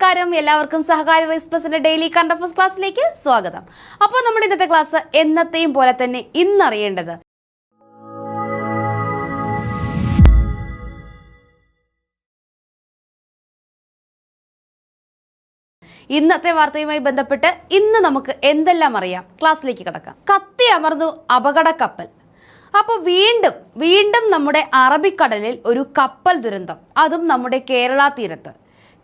നമസ്കാരം, എല്ലാവർക്കും സഹകാരി rice പ്ലസിന്റെ daily current affairs ക്ലാസ്സിലേക്ക് സ്വാഗതം. അപ്പോൾ നമ്മുടെ ഇന്നത്തെ ക്ലാസ് എന്നത്തെയും പോലെ തന്നെ ഇന്നറിയേണ്ടത് ഇന്നത്തെ വാർത്തയുമായി ബന്ധപ്പെട്ട് ഇന്ന് നമുക്ക് എന്തെല്ലാം അറിയാം, ക്ലാസ്സിലേക്ക് കടക്കാം. കത്തി അമർന്നു അപകട കപ്പൽ. അപ്പോൾ വീണ്ടും നമ്മുടെ അറബിക്കടലിൽ ഒരു കപ്പൽ ദുരന്തം, അതും നമ്മുടെ കേരള തീരത്ത്.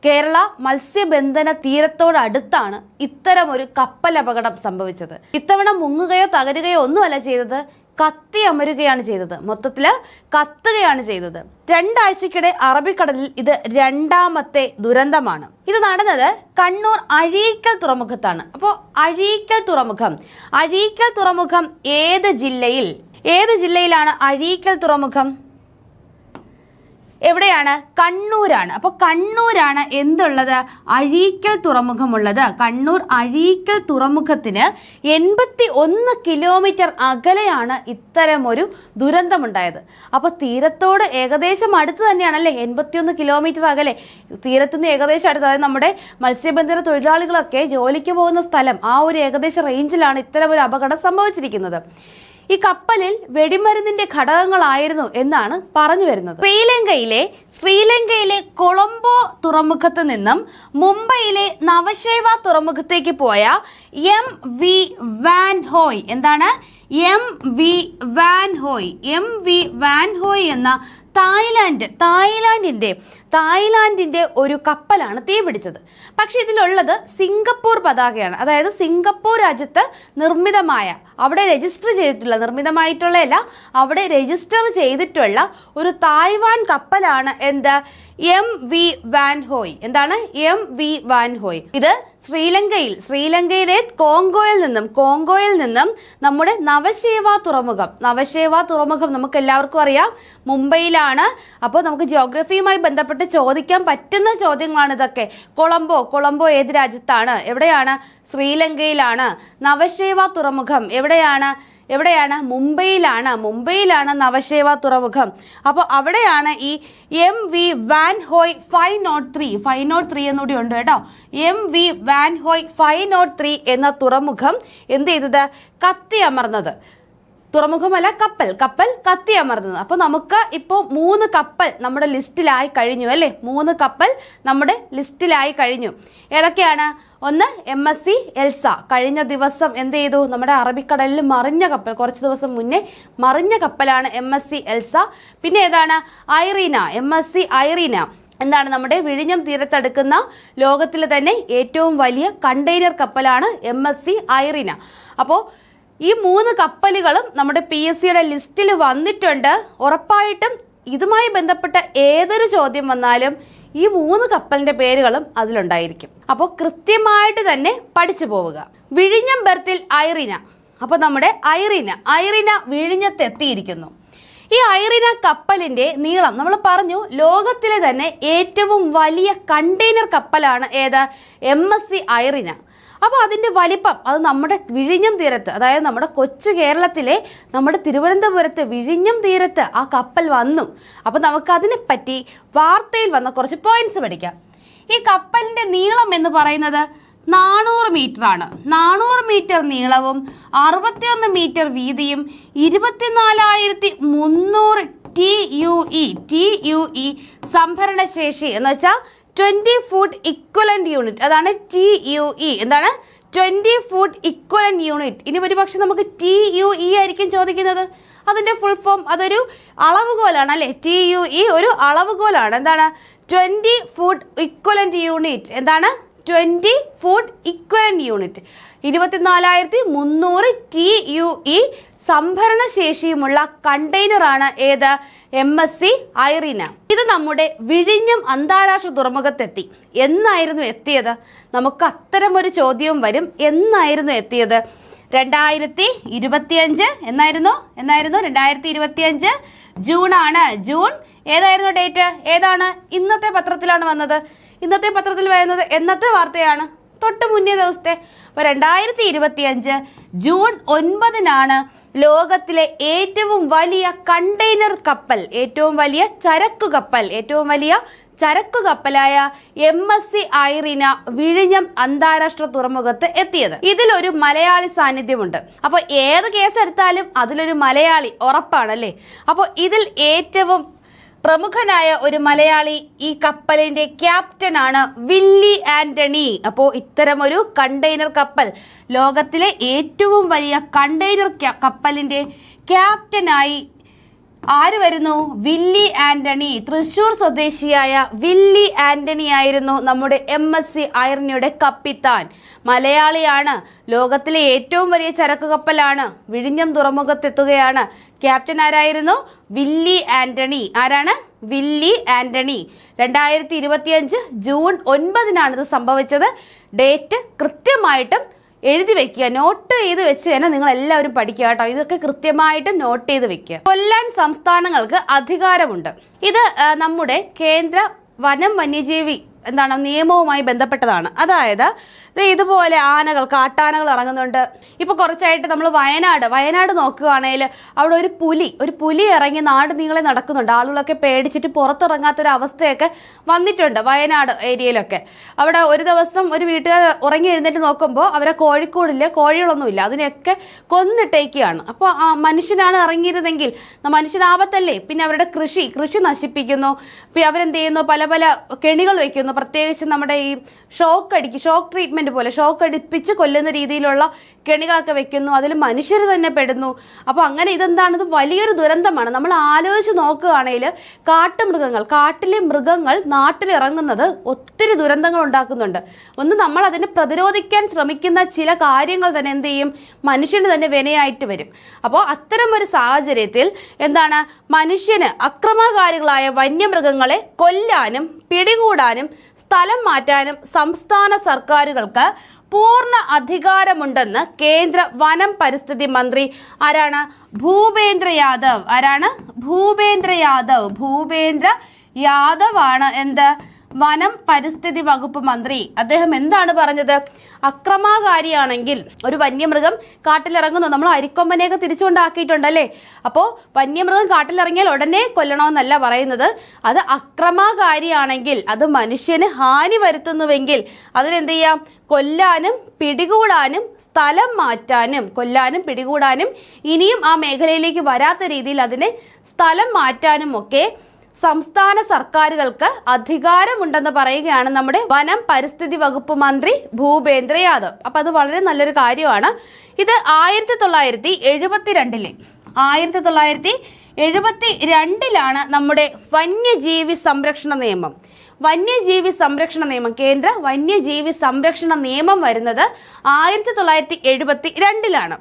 കേരള മത്സ്യബന്ധന തീരത്തോടടുത്താണ് ഇത്തരം ഒരു കപ്പൽ അപകടം സംഭവിച്ചത്. ഇത്തവണ മുങ്ങുകയോ തകരുകയോ ഒന്നുമല്ല ചെയ്തത്, കത്തി അമരുകയാണ് ചെയ്തത്. മൊത്തത്തില് കത്തുകയാണ് ചെയ്തത്. 2 ആഴ്ചക്കിടെ അറബിക്കടലിൽ ഇത് രണ്ടാമത്തെ ദുരന്തമാണ്. ഇത് നടന്നത് കണ്ണൂർ അഴീക്കൽ തുറമുഖത്താണ്. അപ്പോൾ അഴീക്കൽ തുറമുഖം ഏത് ജില്ലയിലാണ് അഴീക്കൽ തുറമുഖം? എവിടെയാണ്? കണ്ണൂരാണ്. അപ്പോൾ കണ്ണൂരാണ് എന്തുള്ളത്? അഴീക്കൽ തുറമുഖമുള്ളത്. കണ്ണൂർ അഴീക്കൽ തുറമുഖത്തിന് 81 കിലോമീറ്റർ അകലെയാണ് ഇത്തരമൊരു ദുരന്തമുണ്ടായത്. അപ്പോൾ തീരത്തോട് ഏകദേശം അടുത്ത് തന്നെയാണല്ലേ, 81 കിലോമീറ്റർ അകലെ, തീരത്തുനിന്ന് ഏകദേശം അടുത്ത്. അതായത് നമ്മുടെ മത്സ്യബന്ധന തൊഴിലാളികളൊക്കെ ജോലിക്ക് പോകുന്ന സ്ഥലം, ആ ഒരു ഏകദേശ റേഞ്ചിലാണ് ഇത്തരമൊരു അപകടം സംഭവിച്ചിരിക്കുന്നത്. ഈ കപ്പലിൽ വെടിമരുന്നിന്റെ ഘടകങ്ങളായിരുന്നു എന്നാണ് പറഞ്ഞു വരുന്നത്. ശ്രീലങ്കയിലെ കൊളംബോ തുറമുഖത്ത് നിന്നും മുംബൈയിലെ നവശേവ തുറമുഖത്തേക്ക് പോയ MV വാൻഹോയ്, എന്താണ്? MV വാൻഹോയ് എന്ന തായ്ലാന്റിന്റെ ഒരു കപ്പലാണ് തീപിടിച്ചത്. പക്ഷെ ഇതിലുള്ളത് സിംഗപ്പൂർ പതാകയാണ്. അതായത് സിംഗപ്പൂർ രാജ്യത്ത് നിർമ്മിതമായ, അവിടെ രജിസ്റ്റർ ചെയ്തിട്ടുള്ള, നിർമ്മിതമായിട്ടുള്ളതല്ല, അവിടെ രജിസ്റ്റർ ചെയ്തിട്ടുള്ള ഒരു തായ്വാൻ കപ്പലാണ് എന്ത്? MV വാൻഹോയ്. എന്താണ്? MV വാൻഹോയ്. ഇത് ശ്രീലങ്കയിലെ കോങ്കോയിൽ നിന്നും നമ്മുടെ നവശേവ തുറമുഖം നമുക്ക് എല്ലാവർക്കും അറിയാം, മുംബൈയിലാണ്. അപ്പോൾ നമുക്ക് ജിയോഗ്രഫിയുമായി ബന്ധപ്പെട്ട് ചോദിക്കാൻ പറ്റുന്ന ചോദ്യങ്ങളാണ് ഇതൊക്കെ. കൊളംബോ ഏത് രാജ്യത്താണ്? എവിടെയാണ്? ശ്രീലങ്കയിലാണ്. നവശേവ തുറമുഖം എവിടെയാണ്? മുംബൈയിലാണ് നവശേവ തുറമുഖം. അപ്പോൾ അവിടെയാണ് ഈ MV വാൻഹോയ് 503 എന്നുകൂടി ഉണ്ട് കേട്ടോ. MV വാൻഹോയ് 503 എന്ന തുറമുഖം എന്ത് ചെയ്തത്? കത്തി അമർന്നത്. തുറമുഖമല്ല, കപ്പൽ കത്തി അമർന്നത്. അപ്പോൾ നമുക്ക് ഇപ്പോൾ 3 കപ്പൽ നമ്മുടെ ലിസ്റ്റിലായി കഴിഞ്ഞു അല്ലേ? 3 കപ്പൽ നമ്മുടെ ലിസ്റ്റിലായി കഴിഞ്ഞു. ഏതൊക്കെയാണ്? ഒന്ന് MSC എൽസ, കഴിഞ്ഞ ദിവസം എന്ത് ചെയ്തു? നമ്മുടെ അറബിക്കടലിൽ മറിഞ്ഞ കപ്പൽ, കുറച്ച് ദിവസം മുന്നേ മറിഞ്ഞ കപ്പലാണ് MSC എൽസ. പിന്നെ ഏതാണ്? MSC Irina. എന്താണ്? നമ്മുടെ വിഴിഞ്ഞം തീരത്തടുക്കുന്ന ലോകത്തിലെ തന്നെ ഏറ്റവും വലിയ കണ്ടെയ്നർ കപ്പലാണ് MSC ഐറീന. അപ്പോൾ ഈ 3 കപ്പലുകളും നമ്മുടെ PSCയുടെ ലിസ്റ്റിൽ വന്നിട്ടുണ്ട്. ഉറപ്പായിട്ടും ഇതുമായി ബന്ധപ്പെട്ട ഏതൊരു ചോദ്യം വന്നാലും ഈ 3 കപ്പലിന്റെ പേരുകളും അതിലുണ്ടായിരിക്കും. അപ്പോൾ കൃത്യമായിട്ട് തന്നെ പഠിച്ചു പോവുക. വിഴിഞ്ഞം ബെർത്തിൽ ഐറീന. അപ്പോൾ നമ്മുടെ ഐറീന വിഴിഞ്ഞത്തെത്തിയിരിക്കുന്നു. ഈ ഐറീന കപ്പലിന്റെ നീളം നമ്മൾ പറഞ്ഞു, ലോകത്തിലെ തന്നെ ഏറ്റവും വലിയ കണ്ടെയ്നർ കപ്പലാണ് ഏത്? MSC Irina. അപ്പോൾ അതിന്റെ വലിപ്പം, അത് നമ്മുടെ വിഴിഞ്ഞം തീരത്ത്, അതായത് നമ്മുടെ കൊച്ചു കേരളത്തിലെ നമ്മുടെ തിരുവനന്തപുരത്ത് വിഴിഞ്ഞം തീരത്ത് ആ കപ്പൽ വന്നു. അപ്പോൾ നമുക്ക് അതിനെപ്പറ്റി വാർത്തയിൽ വന്ന കുറച്ച് പോയിന്റ്സ് പഠിക്കാം. ഈ കപ്പലിന്റെ നീളം എന്ന് പറയുന്നത് 400 മീറ്റർ ആണ്. 400 മീറ്റർ നീളവും 61 മീറ്റർ വീതിയും 24,300 TUE സംഭരണശേഷി എന്ന് വെച്ചാൽ 20 ഫുഡ് ഇക്വലന്റ് യൂണിറ്റ്. അതാണ് TUE. എന്താണ്? 20 ഫുഡ് ഇക്വലന്റ് യൂണിറ്റ്. ഇനി ഒരുപക്ഷെ നമുക്ക് TUE ആയിരിക്കും ചോദിക്കുന്നത്. അതിന്റെ ഫുൾ ഫോം, അതൊരു അളവുകോലാണ് അല്ലെ? TUE ഒരു അളവുകോലാണ്. എന്താണ്? 20 ഫുഡ് ഇക്വലന്റ് യൂണിറ്റ്. എന്താണ്? 20 ഫുഡ് ഇക്വലന്റ് യൂണിറ്റ്. 24,300 TUE സംഭരണശേഷിയുമുള്ള കണ്ടെയ്നറാണ് ഏത്? MSC Irina. ഇത് നമ്മുടെ വിഴിഞ്ഞം അന്താരാഷ്ട്ര തുറമുഖത്തെത്തി. എന്നായിരുന്നു എത്തിയത്? നമുക്ക് അത്തരമൊരു ചോദ്യവും വരും. എന്നായിരുന്നു എത്തിയത്? 2025. എന്നായിരുന്നു? 2025 ജൂൺ ആണ്. ജൂൺ ഏതായിരുന്നു ഡേറ്റ്? ഏതാണ്? ഇന്നത്തെ പത്രത്തിലാണ് വന്നത്. ഇന്നത്തെ പത്രത്തിൽ വരുന്നത് എന്നത്തെ വാർത്തയാണ്? തൊട്ട് മുന്നേ ദിവസത്തെ. അപ്പോൾ 2025 ജൂൺ 9 ലോകത്തിലെ ഏറ്റവും വലിയ കണ്ടെയ്നർ കപ്പൽ, ഏറ്റവും വലിയ ചരക്കു കപ്പൽ, ഏറ്റവും വലിയ ചരക്കു കപ്പലായ MSC ഐറിന വിഴിഞ്ഞം അന്താരാഷ്ട്ര തുറമുഖത്ത് എത്തിയത്. ഇതിലൊരു മലയാളി സാന്നിധ്യമുണ്ട്. അപ്പോൾ ഏത് കേസ് എടുത്താലും അതിലൊരു മലയാളി ഉറപ്പാണല്ലേ. അപ്പോൾ ഇതിൽ ഏറ്റവും പ്രമുഖനായ ഒരു മലയാളി ഈ കപ്പലിന്റെ ക്യാപ്റ്റനാണ് വില്ലി ആന്റണി. അപ്പോൾ ഇത്തരം ഒരു കണ്ടെയ്നർ കപ്പൽ, ലോകത്തിലെ ഏറ്റവും വലിയ കണ്ടെയ്നർ കപ്പലിന്റെ ക്യാപ്റ്റനായി ആര് വരുന്നു? വില്ലി ആന്റണി. തൃശൂർ സ്വദേശിയായ വില്ലി ആന്റണി ആയിരുന്നു നമ്മുടെ MSC ഐറിനയുടെ കപ്പിത്താൻ. മലയാളിയാണ്. ലോകത്തിലെ ഏറ്റവും വലിയ ചരക്ക് കപ്പലാണ് വിഴിഞ്ഞം തുറമുഖത്തെത്തുകയാണ്. ക്യാപ്റ്റൻ ആരായിരുന്നു? വില്ലി ആന്റണി. ആരാണ്? വില്ലി ആന്റണി. 2025 ജൂൺ 9 ഇത് സംഭവിച്ചത്. ഡേറ്റ് കൃത്യമായിട്ടും എഴുതി വെക്കുക, നോട്ട് ചെയ്ത് വെച്ച് തന്നെ നിങ്ങൾ എല്ലാവരും പഠിക്കുക കേട്ടോ. ഇതൊക്കെ കൃത്യമായിട്ട് നോട്ട് ചെയ്ത് വെക്കുക. കൊല്ലാൻ സംസ്ഥാനങ്ങൾക്ക് അധികാരമുണ്ട്. ഇത് നമ്മുടെ കേന്ദ്ര വനം വന്യജീവി നിയമവുമായി ബന്ധപ്പെട്ടതാണ്. അതായത് ഇതുപോലെ ആനകൾ, കാട്ടാനകൾ ഇറങ്ങുന്നുണ്ട്. ഇപ്പൊ കുറച്ചായിട്ട് നമ്മൾ വയനാട് നോക്കുകയാണെങ്കിൽ അവിടെ ഒരു പുലി ഇറങ്ങി നാട് നീളെ നടക്കുന്നുണ്ട്. ആളുകളൊക്കെ പേടിച്ചിട്ട് പുറത്തിറങ്ങാത്തൊരവസ്ഥയൊക്കെ വന്നിട്ടുണ്ട് വയനാട് ഏരിയയിലൊക്കെ. അവിടെ ഒരു ദിവസം ഒരു വീട്ടുകാർ ഉറങ്ങി എഴുന്നേറ്റ് നോക്കുമ്പോൾ അവരെ കോഴിക്കോടില്ല, കോഴികളൊന്നുമില്ല, അതിനെയൊക്കെ കൊന്നിട്ടേക്കുകയാണ്. അപ്പോൾ മനുഷ്യനാണ് ഇറങ്ങിയിരുന്നെങ്കിൽ മനുഷ്യനാപത്തല്ലേ. പിന്നെ അവരുടെ കൃഷി നശിപ്പിക്കുന്നു. പിന്നെ അവരെന്ത് ചെയ്യുന്നു? പല പല കെണികൾ വെക്കുന്നു. പ്രത്യേകിച്ച് നമ്മുടെ ഈ ഷോക്ക് ട്രീറ്റ്മെന്റ് പോലെ ഷോക്ക് അടിപ്പിച്ച് കൊല്ലുന്ന രീതിയിലുള്ള കെണികളൊക്കെ വെക്കുന്നു. അതിൽ മനുഷ്യർ തന്നെ പെടുന്നു. അപ്പോൾ അങ്ങനെ ഇത് വലിയൊരു ദുരന്തമാണ്. നമ്മൾ ആലോചിച്ച് നോക്കുകയാണെങ്കിൽ കാട്ടിലെ മൃഗങ്ങൾ നാട്ടിലിറങ്ങുന്നത് ഒത്തിരി ദുരന്തങ്ങൾ ഉണ്ടാക്കുന്നുണ്ട്. നമ്മൾ അതിനെ പ്രതിരോധിക്കാൻ ശ്രമിക്കുന്ന ചില കാര്യങ്ങൾ തന്നെ എന്ത് ചെയ്യും? മനുഷ്യന് തന്നെ വിനയായിട്ട് വരും. അപ്പോൾ അത്തരം ഒരു സാഹചര്യത്തിൽ മനുഷ്യന് അക്രമകാരികളായ വന്യമൃഗങ്ങളെ കൊല്ലാനും പിടികൂടാനും സ്ഥലം മാറ്റാനും സംസ്ഥാന സർക്കാരുകൾക്ക് പൂർണ്ണ അധികാരമുണ്ടെന്ന് കേന്ദ്ര വനം പരിസ്ഥിതി മന്ത്രി ആരാണ്? ഭൂപേന്ദ്ര യാദവ് ആണ് വനം പരിസ്ഥിതി വകുപ്പ് മന്ത്രി. അദ്ദേഹം എന്താണ് പറഞ്ഞത്? അക്രമകാരിയാണെങ്കിൽ ഒരു വന്യമൃഗം കാട്ടിലിറങ്ങുന്നു. നമ്മൾ അരിക്കൊമ്പനെയൊക്കെ തിരിച്ചുകൊണ്ടാക്കിയിട്ടുണ്ടല്ലേ. അപ്പോൾ വന്യമൃഗം കാട്ടിലിറങ്ങിയാൽ ഉടനെ കൊല്ലണമെന്നല്ല പറയുന്നത്. അത് അക്രമകാരിയാണെങ്കിൽ, അത് മനുഷ്യന് ഹാനി വരുത്തുന്നുവെങ്കിൽ അതിനെന്ത് ചെയ്യാം? കൊല്ലാനും പിടികൂടാനും സ്ഥലം മാറ്റാനും, ഇനിയും ആ മേഖലയിലേക്ക് വരാത്ത രീതിയിൽ അതിനെ സ്ഥലം മാറ്റാനും ഒക്കെ സംസ്ഥാന സർക്കാരുകൾക്ക് അധികാരമുണ്ടെന്ന് പറയുകയാണ് നമ്മുടെ വനം പരിസ്ഥിതി വകുപ്പ് മന്ത്രി ഭൂപേന്ദ്ര യാദവ്. അപ്പൊ അത് വളരെ നല്ലൊരു കാര്യമാണ്. ഇത് 1972 നമ്മുടെ വന്യജീവി സംരക്ഷണ നിയമം. കേന്ദ്ര വന്യജീവി സംരക്ഷണ നിയമം വരുന്നത് 1972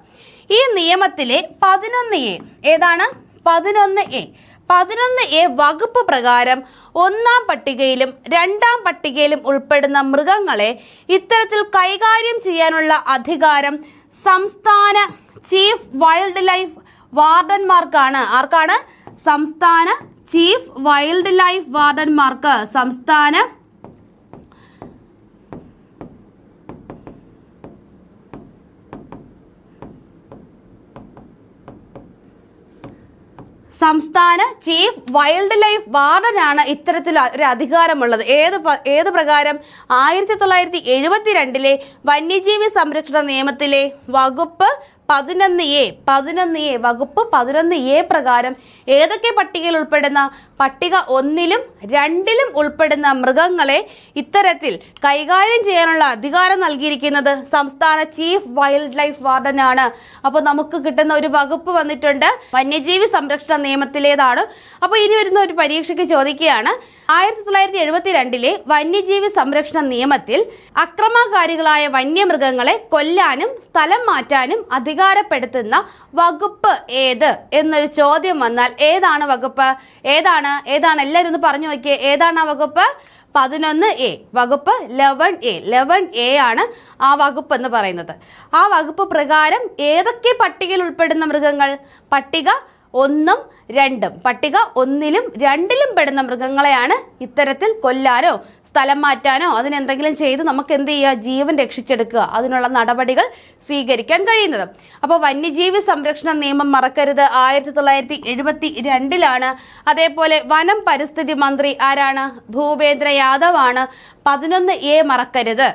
ഈ നിയമത്തിലെ 11A ഏതാണ്? 11A വകുപ്പ് പ്രകാരം 1-ാം പട്ടികയിലും 2-ാം പട്ടികയിലും ഉൾപ്പെടുന്ന മൃഗങ്ങളെ ഇത്തരത്തിൽ കൈകാര്യം ചെയ്യാനുള്ള അധികാരം സംസ്ഥാന ചീഫ് വൈൽഡ് ലൈഫ് വാർഡന്മാർക്കാണ്. ആർക്കാണ്? സംസ്ഥാന ചീഫ് വൈൽഡ് ലൈഫ് വാർഡന്മാർക്ക്. സംസ്ഥാന ചീഫ് വൈൽഡ് ലൈഫ് വാർഡനാണ് ഇത്തരത്തിൽ ഒരു അധികാരമുള്ളത്. ഏത് പ്രകാരം? 1972 വന്യജീവി സംരക്ഷണ നിയമത്തിലെ വകുപ്പ് 11A വകുപ്പ് 11A പ്രകാരം ഏതൊക്കെ പട്ടികയിൽ ഉൾപ്പെടുന്ന? പട്ടിക 1-ലും 2-ലും ഉൾപ്പെടുന്ന മൃഗങ്ങളെ ഇത്തരത്തിൽ കൈകാര്യം ചെയ്യാനുള്ള അധികാരം നൽകിയിരിക്കുന്നത് സംസ്ഥാന ചീഫ് വൈൽഡ് ലൈഫ് വാർഡനാണ്. അപ്പോൾ നമുക്ക് കിട്ടുന്ന ഒരു വകുപ്പ് വന്നിട്ടുണ്ട്, വന്യജീവി സംരക്ഷണ നിയമത്തിലേതാണ്. അപ്പോൾ ഇനി വരുന്ന ഒരു പരീക്ഷയ്ക്ക് ചോദിക്കുകയാണ്, 1972 വന്യജീവി സംരക്ഷണ നിയമത്തിൽ അക്രമകാരികളായ വന്യമൃഗങ്ങളെ കൊല്ലാനും സ്ഥലം മാറ്റാനും അധികാരപ്പെടുത്തുന്ന വകുപ്പ് ഏത് എന്നൊരു ചോദ്യം വന്നാൽ ഏതാണ് വകുപ്പ്? ഏതാണ്? എല്ലാവരും ഒന്ന് പറഞ്ഞു നോക്കിയേ. ഏതാണ് ആ വകുപ്പ്? 11A വകുപ്പ് 11A ആണ് ആ വകുപ്പ് എന്ന് പറയുന്നത്. ആ വകുപ്പ് പ്രകാരം ഏതൊക്കെ പട്ടികയിൽ ഉൾപ്പെടുന്ന മൃഗങ്ങൾ? പട്ടിക 1-ഉം 2-ഉം. പട്ടിക 1-ലും 2-ലും പെടുന്ന മൃഗങ്ങളെയാണ് ഇത്തരത്തിൽ കൊല്ലാനോ സ്ഥലം മാറ്റാനോ അതിനെന്തെങ്കിലും ചെയ്ത് നമുക്ക് എന്ത് ചെയ്യുക, ജീവൻ രക്ഷിച്ചെടുക്കുക, അതിനുള്ള നടപടികൾ സ്വീകരിക്കാൻ കഴിയുന്നത്. അപ്പോൾ വന്യജീവി സംരക്ഷണ നിയമം മറക്കരുത്, 1972 അതേപോലെ വനം പരിസ്ഥിതി മന്ത്രി ആരാണ്, ഭൂപേന്ദ്ര യാദവ് ആണ്. 11A മറക്കരുത്.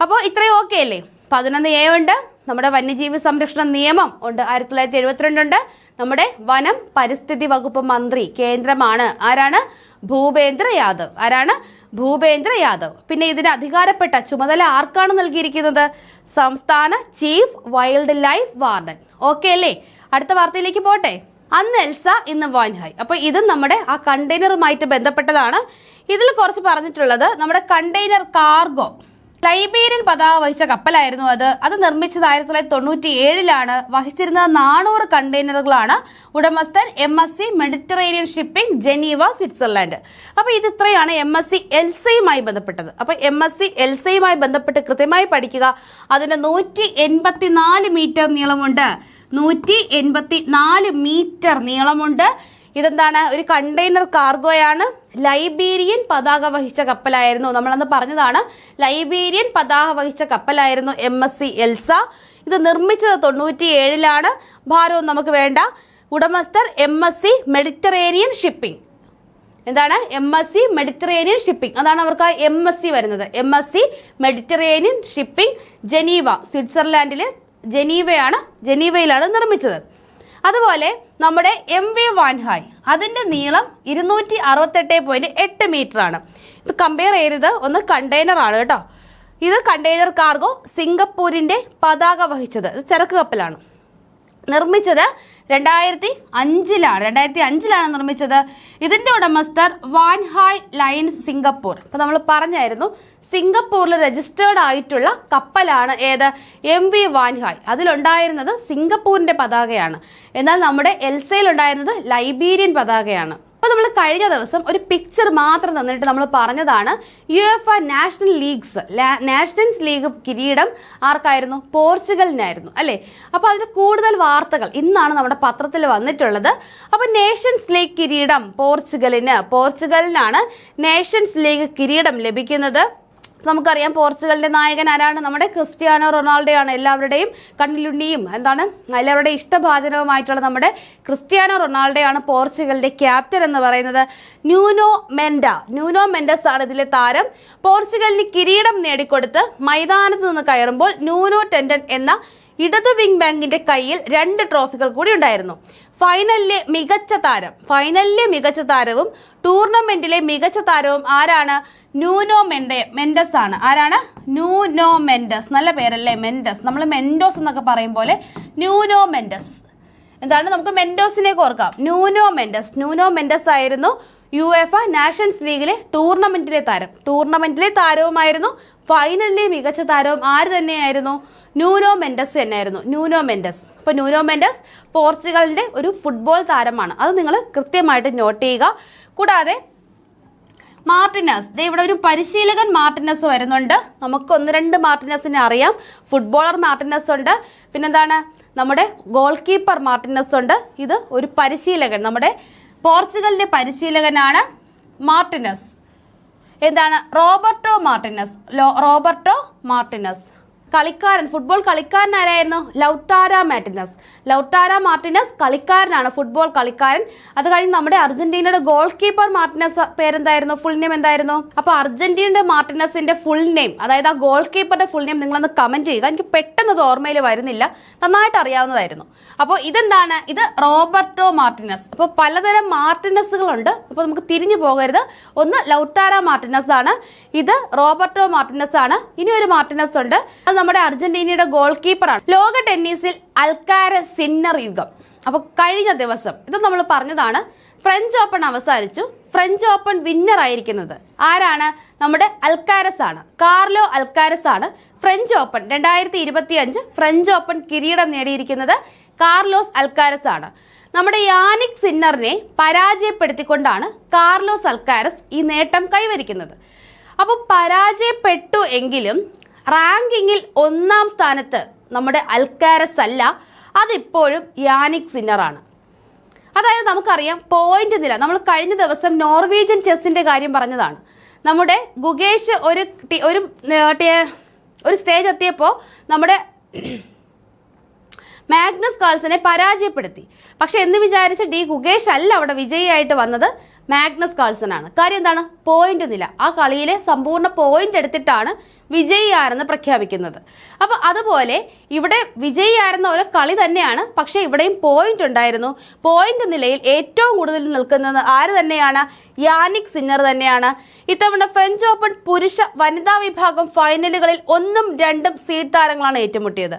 അപ്പോൾ ഇത്രയും ഓക്കെ അല്ലേ? 11A ഉണ്ട്, നമ്മുടെ വന്യജീവി സംരക്ഷണ നിയമം ഉണ്ട്, 1972 ഉണ്ട്. നമ്മുടെ വനം പരിസ്ഥിതി വകുപ്പ് മന്ത്രി കേന്ദ്രമാണ് ആരാണ്, ഭൂപേന്ദ്ര യാദവ്. ആരാണ്, ഭൂപേന്ദ്ര യാദവ്. പിന്നെ ഇതിന് അധികാരപ്പെട്ട ചുമതല ആർക്കാണ് നൽകിയിരിക്കുന്നത്, സംസ്ഥാന chief wild life warden. Okay അല്ലേ? അടുത്ത വാർത്തയിലേക്ക് പോട്ടെ. അന്ന് എൽസ ഇന്ന് വാൻഹായ്. അപ്പൊ ഇതും നമ്മുടെ ആ കണ്ടെയ്നറുമായിട്ട് ബന്ധപ്പെട്ടതാണ്. ഇതിൽ കുറച്ച് പറഞ്ഞിട്ടുള്ളത് നമ്മുടെ കണ്ടെയ്നർ കാർഗോ ലൈബീരിയൻ പതാക വഹിച്ച കപ്പലായിരുന്നു അത് നിർമ്മിച്ചത് 1997 വഹിച്ചിരുന്നത് 400 കണ്ടെയ്നറുകളാണ്. ഉടമസ്ഥൻ MSC Mediterranean shipping, Geneva, Switzerland. അപ്പൊ ഇത് ഇത്രയാണ് MSC എൽസയുമായി ബന്ധപ്പെട്ടത്. അപ്പൊ MSC എൽസയുമായി ബന്ധപ്പെട്ട് കൃത്യമായി പഠിക്കുക. അതിന് 184 മീറ്റർ നീളമുണ്ട്, 184 മീറ്റർ നീളമുണ്ട്. ഇതെന്താണ്, ഒരു കണ്ടെയ്നർ കാർഗോയാണ്. ലൈബീരിയൻ പതാക വഹിച്ച കപ്പലായിരുന്നു, നമ്മളന്ന് പറഞ്ഞതാണ്. ലൈബീരിയൻ പതാക വഹിച്ച കപ്പലായിരുന്നു MSC എൽസ. ഇത് നിർമ്മിച്ചത് 97 ഭാരവും നമുക്ക് വേണ്ട. ഉടമസ്ഥർ MSC മെഡിറ്ററേനിയൻ ഷിപ്പിംഗ്. എന്താണ്, MSC മെഡിറ്ററേനിയൻ ഷിപ്പിംഗ്, അതാണ് അവർക്ക് MSC വരുന്നത്. MSC മെഡിറ്ററേനിയൻ ഷിപ്പിംഗ്, ജനീവ, സ്വിറ്റ്സർലാൻഡിലെ ജനീവയിലാണ് നിർമ്മിച്ചത്. അതുപോലെ നമ്മുടെ MV വാൻഹായ്, അതിന്റെ നീളം 268.8 മീറ്റർ ആണ്. ഇത് കമ്പയർ ചെയ്തത് ഒന്ന് കണ്ടെയ്നർ ആണ് കേട്ടോ. ഇത് കണ്ടെയ്നർ കാർഗോ, സിംഗപ്പൂരിന്റെ പതാക വഹിച്ചത്, ഇത് ചരക്ക് കപ്പലാണ്. നിർമ്മിച്ചത് 2005 നിർമ്മിച്ചത്. ഇതിന്റെ ഉടമസ്ഥർ വാൻഹായ് ലൈൻസ് സിംഗപ്പൂർ. അപ്പൊ നമ്മൾ പറഞ്ഞായിരുന്നു സിംഗപ്പൂരിൽ രജിസ്റ്റേർഡ് ആയിട്ടുള്ള കപ്പലാണ് ഏത്, MV വാൻഹായ്. അതിലുണ്ടായിരുന്നത് സിംഗപ്പൂരിന്റെ പതാകയാണ്. എന്നാൽ നമ്മുടെ എൽസയിൽ ഉണ്ടായിരുന്നത് ലൈബീരിയൻ പതാകയാണ്. അപ്പോൾ നമ്മൾ കഴിഞ്ഞ ദിവസം ഒരു പിക്ചർ മാത്രം തന്നിട്ട് നമ്മൾ പറഞ്ഞതാണ് UEFA നാഷണൽസ് ലീഗ് കിരീടം ആർക്കായിരുന്നു, പോർച്ചുഗലിനായിരുന്നു അല്ലേ. അപ്പോൾ അതിന് കൂടുതൽ വാർത്തകൾ ഇന്നാണ് നമ്മുടെ പത്രത്തിൽ വന്നിട്ടുള്ളത്. അപ്പോൾ നേഷൻസ് ലീഗ് കിരീടം പോർച്ചുഗലിനാണ് നേഷൻസ് ലീഗ് കിരീടം ലഭിക്കുന്നത്. നമുക്കറിയാം പോർച്ചുഗലിന്റെ നായകൻ ആരാണ്, നമ്മുടെ ക്രിസ്ത്യാനോ റൊണാൾഡോ ആണ്. എല്ലാവരുടെയും കണ്ണിലുണ്ണിയും എല്ലാവരുടെയും ഇഷ്ടഭാജനവുമായിട്ടുള്ള നമ്മുടെ ക്രിസ്ത്യാനോ റൊണാൾഡോ ആണ് പോർച്ചുഗലിന്റെ ക്യാപ്റ്റൻ എന്ന് പറയുന്നത്. ന്യൂനോ മെൻഡസ് ആണ് ഇതിലെ താരം. പോർച്ചുഗലിന് കിരീടം നേടിക്കൊടുത്ത് മൈതാനത്ത് നിന്ന് കയറുമ്പോൾ ന്യൂനോ ടെൻഡൻ എന്ന ഇടതു വിംഗ് ബാങ്കിന്റെ കയ്യിൽ 2 ട്രോഫികൾ കൂടി ഉണ്ടായിരുന്നു. ഫൈനലിലെ മികച്ച താരവും ടൂർണമെന്റിലെ മികച്ച താരവും ആരാണ്, ന്യൂനോ മെൻഡസ് ആണ്. ആരാണ്, ന്യൂനോ മെൻഡസ്. നല്ല പേരല്ലേ, മെൻഡസ്. നമ്മൾ മെൻഡോസ് എന്നൊക്കെ പറയും പോലെ ന്യൂനോ മെൻഡസ്. എന്താണ്, നമുക്ക് മെൻഡോസിനെ ഓർക്കാം. ന്യൂനോ മെൻഡസ് ആയിരുന്നു UEFA നാഷൻസ് ലീഗിലെ ടൂർണമെന്റിലെ താരവുമായിരുന്നു. ഫൈനലിലെ മികച്ച താരവും ആര് തന്നെയായിരുന്നു, ന്യൂനോ മെൻഡസ് തന്നെയായിരുന്നു. അപ്പോൾ ന്യൂനോ മെൻഡസ് പോർച്ചുഗലിന്റെ ഒരു ഫുട്ബോൾ താരമാണ്. അത് നിങ്ങൾ കൃത്യമായിട്ട് നോട്ട് ചെയ്യുക. കൂടാതെ മാർട്ടിനസ്, ഇവിടെ ഒരു പരിശീലകൻ മാർട്ടിനസ് വരുന്നുണ്ട്. നമുക്ക് 1-2 മാർട്ടിനസിനെ അറിയാം. ഫുട്ബോളർ മാർട്ടിനസ് ഉണ്ട്, പിന്നെന്താണ് നമ്മുടെ ഗോൾ കീപ്പർ മാർട്ടിനസ് ഉണ്ട്. ഇത് ഒരു പരിശീലകൻ, നമ്മുടെ പോർച്ചുഗലിന്റെ പരിശീലകനാണ് മാർട്ടിനസ്. എന്താണ്, റോബർട്ടോ മാർട്ടിനസ്. ഫുട്ബോൾ കളിക്കാരൻ ആരായിരുന്നു, ലൗട്ടാര മാർട്ടിനസ് കളിക്കാരനാണ്, ഫുട്ബോൾ കളിക്കാരൻ. അത് കഴിഞ്ഞ് നമ്മുടെ അർജന്റീനയുടെ ഗോൾ കീപ്പർ മാർട്ടിനസ് പേരെന്തായിരുന്നു, ഫുൾ നെയിം എന്തായിരുന്നു? അപ്പൊ അർജന്റീനയുടെ മാർട്ടിനസിന്റെ ഫുൾ നെയിം, അതായത് ആ ഗോൾ കീപ്പറുടെ ഫുൾ നെയിം നിങ്ങളൊന്ന് കമന്റ് ചെയ്യുക. എനിക്ക് പെട്ടെന്ന് അത് ഓർമ്മയിൽ വരുന്നില്ല, നന്നായിട്ട് അറിയാവുന്നതായിരുന്നു. അപ്പോൾ ഇതെന്താണ്, ഇത് റോബർട്ടോ മാർട്ടിനസ്. അപ്പോൾ പലതരം മാർട്ടിനസുകളുണ്ട്, അപ്പോൾ നമുക്ക് തിരിഞ്ഞു പോകരുത്. ഒന്ന് ലൗട്ടാര മാർട്ടിനസ് ആണ്, ഇത് റോബർട്ടോ മാർട്ടിനസ് ആണ്. ഇനി ഒരു മാർട്ടിനസ് ഉണ്ട്, അത് നമ്മുടെ അർജന്റീനയുടെ ഗോൾ കീപ്പറാണ്. ലോക ടെന്നീസിൽ അൽക്കാരസ് സിന്നർ യുഗം. അപ്പോൾ കഴിഞ്ഞ ദിവസം ഇത് നമ്മൾ പറഞ്ഞതാണ്, ഫ്രഞ്ച് ഓപ്പൺ അവസാനിച്ചു. ഫ്രഞ്ച് ഓപ്പൺ വിന്നർ ആയിരിക്കുന്നത് ആരാണ്, നമ്മുടെ അൽക്കാരസ് ആണ്, കാർലോ അൽക്കാരസ് ആണ്. ഫ്രഞ്ച് ഓപ്പൺ 2025 ഫ്രഞ്ച് ഓപ്പൺ കിരീടം നേടിയിരിക്കുന്നത് കാർലോസ് അൽക്കാരസ് ആണ്. നമ്മുടെ യാനിക് സിന്നറിനെ പരാജയപ്പെടുത്തിക്കൊണ്ടാണ് കാർലോസ് അൽക്കാരസ് ഈ നേട്ടം കൈവരിക്കുന്നത്. അപ്പോൾ പരാജയപ്പെട്ടു എങ്കിലും റാങ്കിങ്ങിൽ 1-ാം സ്ഥാനത്ത് നമ്മുടെ അൽക്കാരസ് അല്ല, അതിപ്പോഴും യാനിക് സിന്നറാണ്. അതായത് നമുക്കറിയാം പോയിന്റ് നില, നമ്മൾ കഴിഞ്ഞ ദിവസം നോർവീജിയൻ ചെസ്സിന്റെ കാര്യം പറഞ്ഞതാണ്. നമ്മുടെ ഗുഗേഷ് ഒരു സ്റ്റേജ് എത്തിയപ്പോൾ നമ്മുടെ മാഗ്നസ് കാൾസനെ പരാജയപ്പെടുത്തി. പക്ഷെ എന്ന് വിചാരിച്ച് ഡി ഗുഗേഷ് അല്ല അവിടെ വിജയിയായിട്ട് വന്നത്, മാഗ്നസ് കാൾസൺ ആണ്. കാര്യം എന്താണ്? പോയിന്റ് നില. ആ കളിയിലെ സമ്പൂർണ്ണ പോയിന്റ് എടുത്തിട്ടാണ് വിജയിയാരെന്ന് പ്രഖ്യാപിക്കുന്നത്. അപ്പൊ അതുപോലെ ഇവിടെ വിജയിയായിരുന്ന ഒരു കളി തന്നെയാണ്, പക്ഷെ ഇവിടെയും പോയിന്റ് ഉണ്ടായിരുന്നു. പോയിന്റ് നിലയിൽ ഏറ്റവും കൂടുതൽ നിൽക്കുന്നത് ആര് തന്നെയാണ്? യാനിക് സിന്നർ തന്നെയാണ്. ഇത്തവണ ഫ്രഞ്ച് ഓപ്പൺ പുരുഷ വനിതാ വിഭാഗം ഫൈനലുകളിൽ 1ഉം 2ഉം സീഡ് താരങ്ങളാണ് ഏറ്റുമുട്ടിയത്.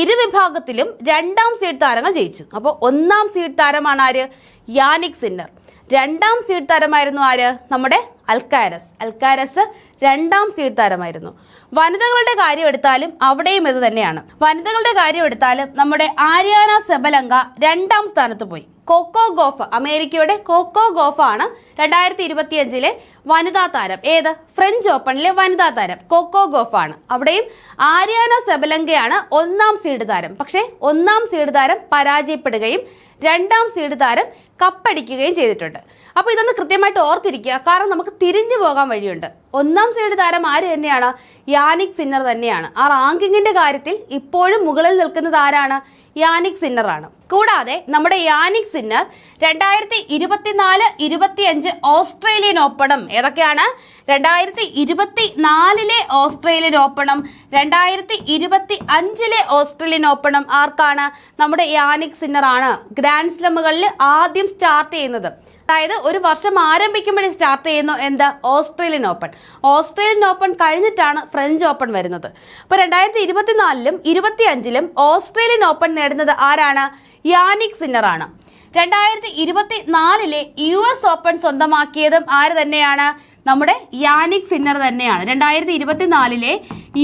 ഇരു വിഭാഗത്തിലും 2ാം സീഡ് താരങ്ങൾ ജയിച്ചു. അപ്പോൾ 1ാം സീഡ് താരമാണ് ആര്? Jannik Sinner. 2ാം സീഡ് താരമായിരുന്നു ആര്? നമ്മുടെ അൽക്കാരസ് 2ാം സീഡ് താരമായിരുന്നു. വനിതകളുടെ കാര്യം എടുത്താലും അവിടെയും ഇത് തന്നെയാണ്. വനിതകളുടെ കാര്യം എടുത്താലും നമ്മുടെ ആര്യാന സെബലങ്ക 2ാം സ്ഥാനത്ത് പോയി. കോക്കോ ഗോഫ്, അമേരിക്കയുടെ കോക്കോ ഗോഫ് ആണ് 2025 വനിതാ താരം. ഏത്? ഫ്രഞ്ച് ഓപ്പണിലെ വനിതാ താരം കോക്കോ ഗോഫ് ആണ്. അവിടെയും ആര്യാന സെബലങ്കയാണ് 1ാം സീഡ് താരം. പക്ഷേ 1ാം സീഡ് താരം പരാജയപ്പെടുകയും 2ാം സീഡ് താരം കപ്പടിക്കുകയും ചെയ്തിട്ടുണ്ട്. അപ്പോൾ ഇതൊന്ന് കൃത്യമായിട്ട് ഓർത്തിരിക്കുക, കാരണം നമുക്ക് തിരിഞ്ഞു പോകാൻ വഴിയുണ്ട്. 1ാം സീഡ് താരം ആര് തന്നെയാണ്? യാനിക് സിന്നർ തന്നെയാണ്. ആ റാങ്കിങ്ങിന്റെ കാര്യത്തിൽ ഇപ്പോഴും മുകളിൽ നിൽക്കുന്നത് ആരാണ്? യാനിക് സിന്നർ ആണ്. കൂടാതെ നമ്മുടെ യാനിക് സിന്നർ 2024-25 ഓസ്ട്രേലിയൻ ഓപ്പണും ഏതൊക്കെയാണ്? 2024 ഓസ്ട്രേലിയൻ ഓപ്പണും 2025 ഓസ്ട്രേലിയൻ ഓപ്പണും ആർക്കാണ്? നമ്മുടെ യാനിക് സിന്നർ ആണ് ഗ്രാൻഡ് സ്ലമുകളിൽ ആദ്യം സ്റ്റാർട്ട് ചെയ്യുന്നത്. അതായത് ഒരു വർഷം ആരംഭിക്കുമ്പോഴേ സ്റ്റാർട്ട് ചെയ്യുന്നു എന്താ? Australian open. ഓസ്ട്രേലിയൻ ഓപ്പൺ കഴിഞ്ഞിട്ടാണ് ഫ്രഞ്ച് ഓപ്പൺ വരുന്നത്. അപ്പോൾ 2024-ലും 25-ലും ഓസ്ട്രേലിയൻ ഓപ്പൺ നേടുന്നത് ആരാണ്? യാനിക് സിന്നർ ആണ്. 2024 US ഓപ്പൺ സ്വന്തമാക്കിയതും ആര് തന്നെയാണ്? നമ്മുടെ യാനിക് സിന്നർ തന്നെയാണ്. 2024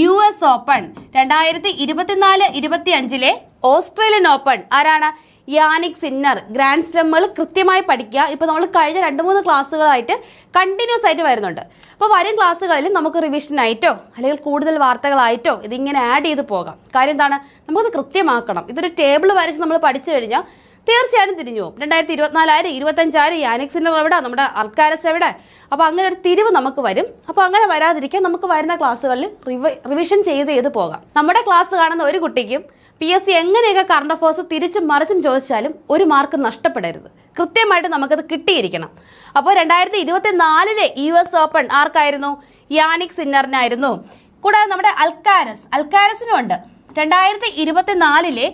US ഓപ്പൺ, 2024-25 ഓസ്ട്രേലിയൻ ഓപ്പൺ ആരാണ്? Jannik Sinner. ഗ്രാൻഡ് സ്ലമ്മുകൾ കൃത്യമായി പഠിക്കുക. ഇപ്പോൾ നമ്മൾ കഴിഞ്ഞ 2-3 ക്ലാസ്സുകളായിട്ട് കണ്ടിന്യൂസ് ആയിട്ട് വരുന്നുണ്ട്. അപ്പോൾ വരും ക്ലാസ്സുകളിൽ നമുക്ക് റിവിഷനായിട്ടോ അല്ലെങ്കിൽ കൂടുതൽ വാർത്തകളായിട്ടോ ഇതിങ്ങനെ ആഡ് ചെയ്ത് പോകാം. കാര്യം എന്താണ്? നമുക്കത് കൃത്യമാക്കണം. ഇതൊരു ടേബിൾ വരച്ച് നമ്മൾ പഠിച്ചു കഴിഞ്ഞാൽ തീർച്ചയായിട്ടും തിരിഞ്ഞു പോകും. 2024 25 യാനിക് സിന്നർ എവിടെ? നമ്മുടെ അൽക്കാരസ് എവിടെ? അപ്പോൾ അങ്ങനെ ഒരു തിരിവ് നമുക്ക് വരും. അപ്പോൾ അങ്ങനെ വരാതിരിക്കാൻ നമുക്ക് വരുന്ന ക്ലാസ്സുകളിൽ റിവിഷൻ ചെയ്ത് പോകാം. നമ്മുടെ ക്ലാസ് കാണുന്ന ഒരു കുട്ടിക്കും PSC എങ്ങനെയൊക്കെ കറണ്ട് അഫേഴ്സ് തിരിച്ചും മറിച്ചും ചോദിച്ചാലും ഒരു മാർക്ക് നഷ്ടപ്പെടരുത്. കൃത്യമായിട്ട് നമുക്കത് കിട്ടിയിരിക്കണം. അപ്പോൾ 2024 US ഓപ്പൺ ആർക്കായിരുന്നു? യാനിക് സിന്നറിനായിരുന്നു. കൂടാതെ നമ്മുടെ അൽക്കാരസിനും ഉണ്ട്. 2024